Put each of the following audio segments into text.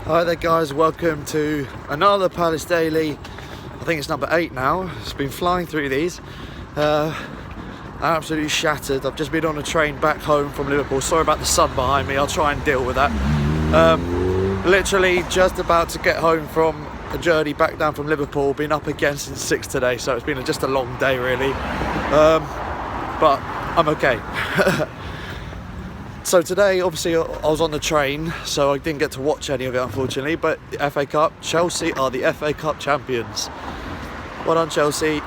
Hi there guys, welcome to another Palace Daily. I think it's number 8 now. It's been flying through these. I'm absolutely shattered. I've just been on a train back home from Liverpool. Sorry about the sun behind me, I'll try and deal with that. Literally just about to get home from a journey back down from Liverpool. Been up again since 6 today, so it's been just a long day really. But I'm okay. So today, obviously, I was on the train, so I didn't get to watch any of it, unfortunately. But the FA Cup, Chelsea are the FA Cup champions. Well done, Chelsea.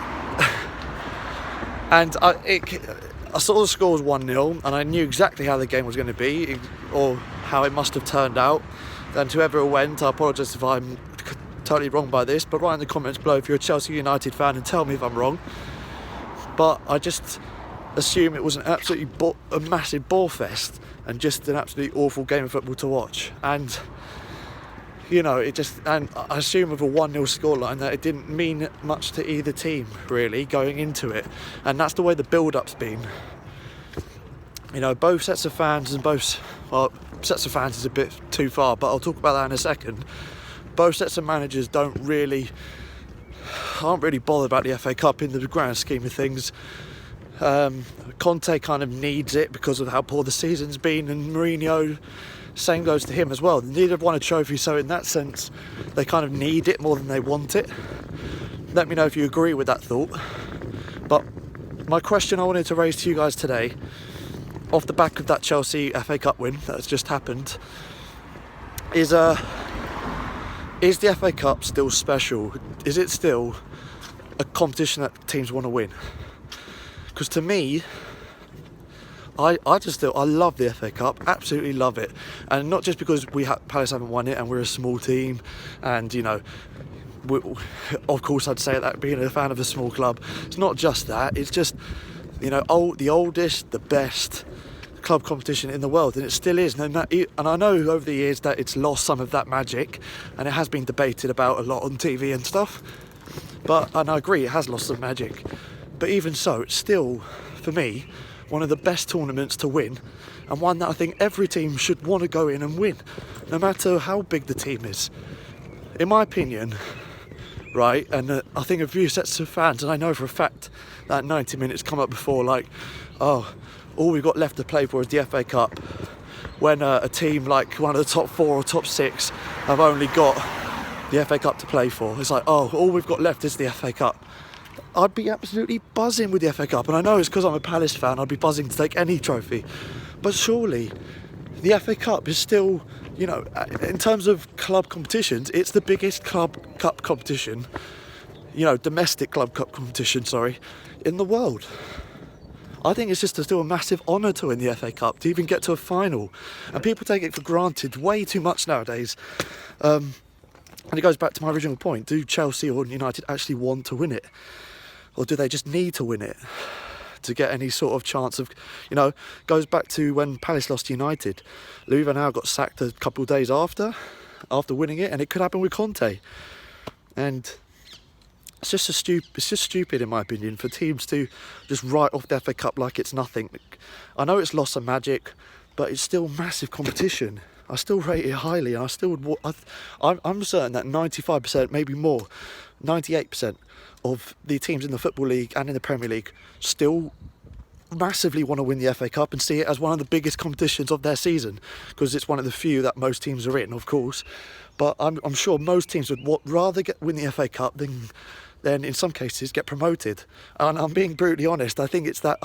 And I saw the score was 1-0, and I knew exactly how the game was going to be, or how it must have turned out. And to whoever it went, I apologise if I'm totally wrong by this, but write in the comments below if you're a Chelsea United fan and tell me if I'm wrong. But I just assume it was a massive ball fest and just an absolutely awful game of football to watch. And you know, and I assume with a 1-0 scoreline that it didn't mean much to either team really going into it, and that's the way the build-up's been. You know, both sets of fans sets of fans is a bit too far, but I'll talk about that in a second. Both sets of managers aren't really bothered about the FA Cup in the grand scheme of things. Conte kind of needs it because of how poor the season's been, and Mourinho, same goes to him as well. Neither have won a trophy, so in that sense they kind of need it more than they want it. Let me know if you agree with that thought. But my question I wanted to raise to you guys today, off the back of that Chelsea FA Cup win that's just happened, is the FA Cup still special? Is it still a competition that teams want to win? Because to me, I love the FA Cup, absolutely love it. And not just because Palace haven't won it and we're a small team, and you know, of course I'd say that being a fan of a small club. It's not just that, it's just, you know, the oldest, the best club competition in the world, and it still is. And I know over the years that it's lost some of that magic, and it has been debated about a lot on TV and stuff. And I agree, it has lost some magic. But even so, it's still, for me, one of the best tournaments to win, and one that I think every team should want to go in and win, no matter how big the team is. In my opinion, right, and I think a few sets of fans, and I know for a fact that 90 minutes come up before, like, oh, all we've got left to play for is the FA Cup, when a team like one of the top 4 or top 6 have only got the FA Cup to play for. It's like, oh, all we've got left is the FA Cup. I'd be absolutely buzzing with the FA Cup, and I know it's because I'm a Palace fan, I'd be buzzing to take any trophy. But surely, the FA Cup is still, you know, in terms of club competitions, it's the biggest club cup competition, you know, domestic club cup competition, in the world. I think it's just still a massive honour to win the FA Cup, to even get to a final. And people take it for granted way too much nowadays. And it goes back to my original point, do Chelsea or United actually want to win it? Or do they just need to win it to get any sort of chance of, you know, goes back to when Palace lost to United. Louis van Gaal got sacked a couple of days after winning it, and it could happen with Conte. And it's just stupid in my opinion for teams to just write off the FA Cup like it's nothing. I know it's lost some magic, but it's still massive competition. I still rate it highly, and I still would. I'm certain that 95%, maybe more, 98% of the teams in the Football League and in the Premier League still massively want to win the FA Cup and see it as one of the biggest competitions of their season, because it's one of the few that most teams are in, of course. But I'm sure most teams would rather win the FA Cup than in some cases get promoted. And I'm being brutally honest, I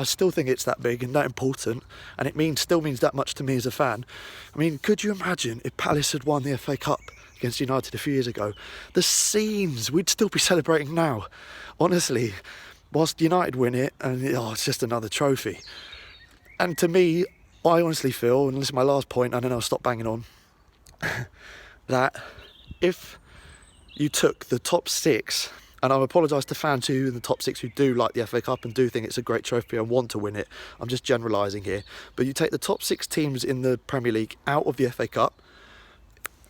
still think it's that big and that important, and it still means that much to me as a fan. I mean, could you imagine if Palace had won the FA Cup against United a few years ago? The scenes we'd still be celebrating now, honestly, whilst United win it, and it's just another trophy. And to me, I honestly feel, and this is my last point, and then I'll stop banging on, that if you took the top 6, and I apologise to fans who in the top 6 who do like the FA Cup and do think it's a great trophy and want to win it, I'm just generalising here, but you take the top 6 teams in the Premier League out of the FA Cup,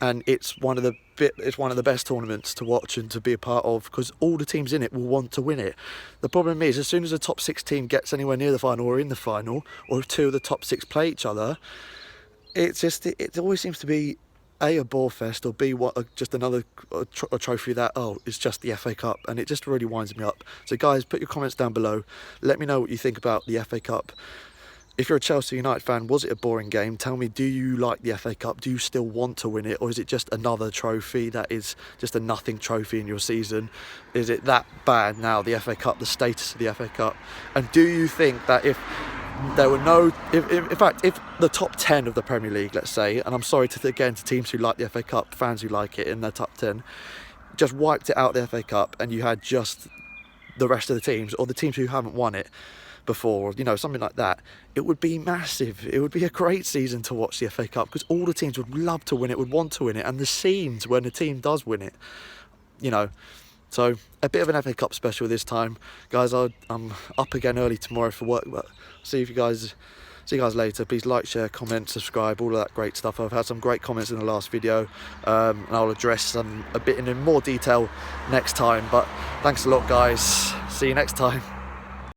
and it's one of the best tournaments to watch and to be a part of, because all the teams in it will want to win it. The problem is, as soon as a top 6 team gets anywhere near the final or in the final, or if 2 of the top 6 play each other, it always seems to be A bore fest, or B, just another a trophy that, oh, it's just the FA Cup, and it just really winds me up. So guys, put your comments down below. Let me know what you think about the FA Cup. If you're a Chelsea United fan, was it a boring game? Tell me, do you like the FA Cup? Do you still want to win it? Or is it just another trophy that is just a nothing trophy in your season? Is it that bad now, the FA Cup, the status of the FA Cup? And do you think that if there were no, in fact, if the top 10 of the Premier League, let's say, and I'm sorry to teams who like the FA Cup, fans who like it in their top 10, just wiped it out the FA Cup, and you had just the rest of the teams, or the teams who haven't won it before, you know, something like that, it would be massive. It would be a great season to watch the FA Cup, because all the teams would love to win it, would want to win it, and the scenes when the team does win it, you know. So a bit of an FA Cup special this time, guys. I'm up again early tomorrow for work, but see you guys later. Please like, share, comment, subscribe, all of that great stuff. I've had some great comments in the last video, and I'll address them a bit in more detail next time. But thanks a lot, guys. See you next time.